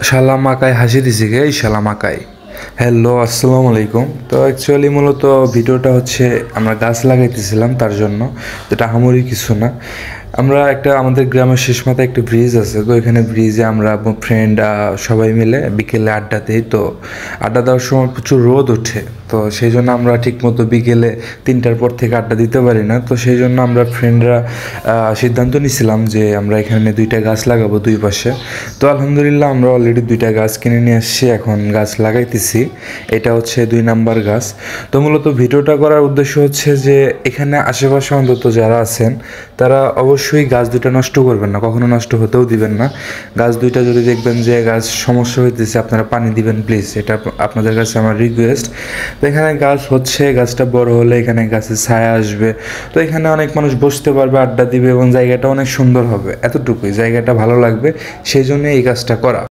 শালা মাকায় হাসি দিছি গে এই শালা মাকায়। হ্যালো আসসালামু আলাইকুম। তো অ্যাকচুয়ালি মূলত ভিডিওটা হচ্ছে আমরা গাছ লাগাইতেছিলাম তার জন্য, যেটা আহামরি কিছু না। আমরা আমাদের গ্রামের শেষ মাথায় একটা ব্রিজ আছে, তো এখানে ব্রিজে আমরা ফ্রেন্ড সবাই মিলে বিকেলে আড্ডা দিই। তো আড্ডা দেওয়ার সময় প্রচুর রোদ ওঠে, তো সেই জন্য আমরা ঠিকমতো বিকেলে 3টার পর থেকে আড্ডা দিতে পারি না। তো সেই জন্য আমরা ফ্রেন্ডরা সিদ্ধান্ত নিয়েছিলাম যে আমরা এখানে 2টা গাছ লাগাবো দুই পাশে। তো আলহামদুলিল্লাহ আমরা অলরেডি 2টা গাছ কিনে নিয়ে আসছি, এখন গাছ লাগাইতেছি। এটা হচ্ছে 2 নাম্বার গাছ। তো মূলত ভিডিওটা করার উদ্দেশ্য হচ্ছে যে এখানে আশেপাশে অন্তত যারা আছেন তারা অবশ্যই গাছ 2টা নষ্ট করবেন না, কখনো নষ্ট হতেও দিবেন না। গাছ 2টা যদি দেখবেন যে গাছ সমস্যা হইতেছে, আপনারা পানি দিবেন প্লিজ, এটা আপনাদের কাছে আমার রিকোয়েস্ট। তো এখানে গাছ হচ্ছে, গাছটা বড় হলে এখানে গাছের ছায়া আসবে, তো এখানে অনেক মানুষ বসতে পারবে, আড্ডা দিবে এবং জায়গাটা অনেক সুন্দর হবে। এতটুকুই, জায়গাটা ভালো লাগবে, সেই জন্য এই কাজটা করা।